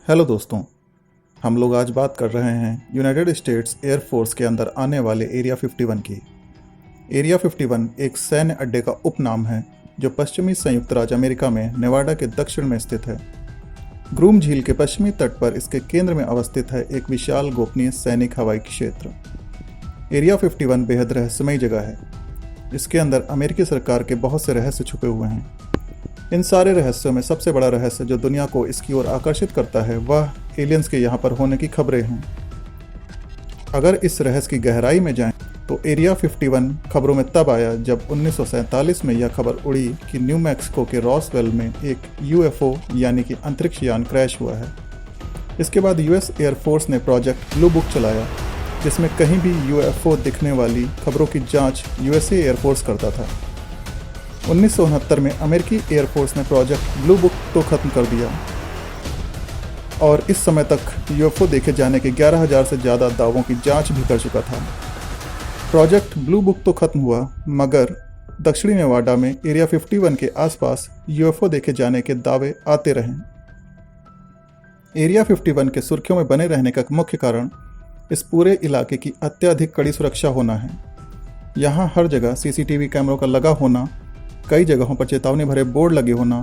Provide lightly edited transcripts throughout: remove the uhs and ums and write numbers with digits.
Hello दोस्तों, हम लोग आज बात कर रहे हैं यूनाइटेड स्टेट्स एयरफोर्स के अंदर आने वाले एरिया 51 की। एरिया 51 एक सैन्य अड्डे का उपनाम है जो पश्चिमी संयुक्त राज्य अमेरिका में नेवाडा के दक्षिण में स्थित है। ग्रूम झील के पश्चिमी तट पर इसके केंद्र में अवस्थित है एक विशाल गोपनीय सैनिक हवाई क्षेत्र। एरिया 51 बेहद रहस्यमयी जगह है। इसके अंदर अमेरिकी सरकार के बहुत से रहस्य छुपे हुए हैं। इन सारे रहस्यों में सबसे बड़ा रहस्य जो दुनिया को इसकी ओर आकर्षित करता है वह एलियंस के यहाँ पर होने की खबरें हैं। अगर इस रहस्य की गहराई में जाएं तो एरिया 51 खबरों में तब आया जब 1947 में यह खबर उड़ी कि न्यू मैक्सिको के रॉसवेल में एक यूएफओ यानी कि अंतरिक्ष यान क्रैश हुआ है। इसके बाद यूएस एयरफोर्स ने प्रोजेक्ट ब्लू बुक चलाया जिसमें कहीं भी यूएफओ दिखने वाली खबरों की जांच यूएसए एयरफोर्स करता था। 1969 में अमेरिकी एयरफोर्स ने प्रोजेक्ट ब्लू बुक तो ख़त्म कर दिया और इस समय तक यूएफओ देखे जाने के 11,000 से ज़्यादा दावों की जांच भी कर चुका था। प्रोजेक्ट ब्लू बुक तो ख़त्म हुआ मगर दक्षिणी नेवाडा में एरिया 51 के आसपास यूएफओ देखे जाने के दावे आते रहे। एरिया 51 के सुर्खियों में बने रहने का मुख्य कारण इस पूरे इलाके की अत्यधिक कड़ी सुरक्षा होना है। यहाँ हर जगह सीसीटीवी कैमरों का लगा होना, कई जगहों पर चेतावनी भरे बोर्ड लगे होना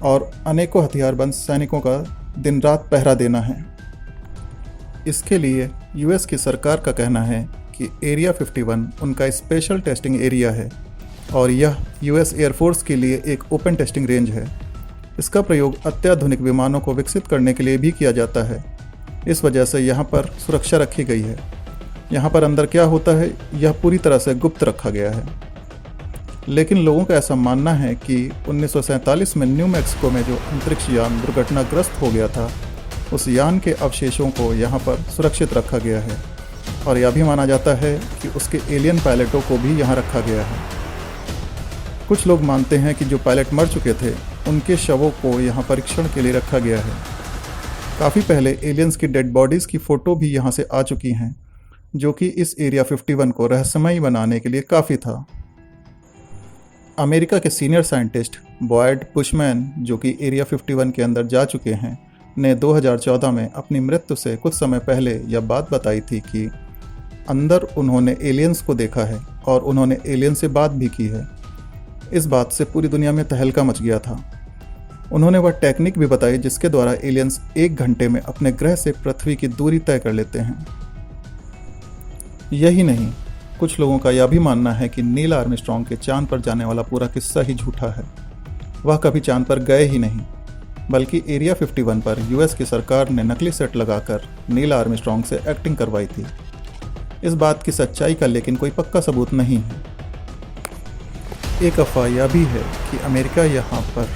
और अनेकों हथियारबंद सैनिकों का दिन रात पहरा देना है। इसके लिए यूएस की सरकार का कहना है कि एरिया 51 उनका स्पेशल टेस्टिंग एरिया है और यह यूएस एयरफोर्स के लिए एक ओपन टेस्टिंग रेंज है। इसका प्रयोग अत्याधुनिक विमानों को विकसित करने के लिए भी किया जाता है। इस वजह से यहाँ पर सुरक्षा रखी गई है। यहाँ पर अंदर क्या होता है यह पूरी तरह से गुप्त रखा गया है। लेकिन लोगों का ऐसा मानना है कि 1947 में न्यू मैक्सिको में जो अंतरिक्ष यान दुर्घटनाग्रस्त हो गया था उस यान के अवशेषों को यहाँ पर सुरक्षित रखा गया है और यह भी माना जाता है कि उसके एलियन पायलटों को भी यहाँ रखा गया है। कुछ लोग मानते हैं कि जो पायलट मर चुके थे उनके शवों को यहाँ परीक्षण के लिए रखा गया है। काफ़ी पहले एलियंस की डेड बॉडीज़ की फ़ोटो भी यहाँ से आ चुकी हैं जो कि इस एरिया 51 को रहस्यमयी बनाने के लिए काफ़ी था। अमेरिका के सीनियर साइंटिस्ट बॉयड बुशमैन जो कि एरिया 51 के अंदर जा चुके हैं ने 2014 में अपनी मृत्यु से कुछ समय पहले यह बात बताई थी कि अंदर उन्होंने एलियंस को देखा है और उन्होंने एलियन से बात भी की है। इस बात से पूरी दुनिया में तहलका मच गया था। उन्होंने वह टेक्निक भी बताई जिसके द्वारा एलियंस 1 घंटे में अपने ग्रह से पृथ्वी की दूरी तय कर लेते हैं। यही नहीं, कुछ लोगों का यह भी मानना है कि नील आर्मस्ट्रॉन्ग के चांद पर जाने वाला पूरा किस्सा ही झूठा है। वह कभी चांद पर गए ही नहीं, बल्कि एरिया 51 पर यूएस की सरकार ने नकली सेट लगाकर नील आर्मस्ट्रॉन्ग से एक्टिंग करवाई थी। इस बात की सच्चाई का लेकिन कोई पक्का सबूत नहीं है। एक अफवाह यह भी है कि अमेरिका यहाँ पर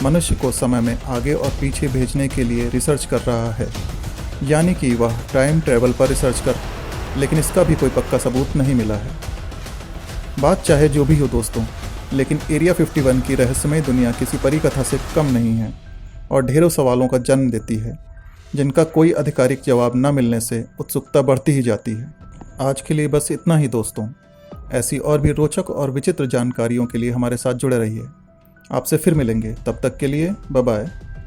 मनुष्य को समय में आगे और पीछे भेजने के लिए रिसर्च कर रहा है, यानी कि वह टाइम ट्रैवल पर रिसर्च कर, लेकिन इसका भी कोई पक्का सबूत नहीं मिला है। बात चाहे जो भी हो दोस्तों, लेकिन एरिया 51 की रहस्यमय दुनिया किसी परी कथा से कम नहीं है और ढेरों सवालों का जन्म देती है जिनका कोई आधिकारिक जवाब न मिलने से उत्सुकता बढ़ती ही जाती है। आज के लिए बस इतना ही दोस्तों। ऐसी और भी रोचक और विचित्र जानकारियों के लिए हमारे साथ जुड़े रहिए। आपसे फिर मिलेंगे, तब तक के लिए बाय बाय।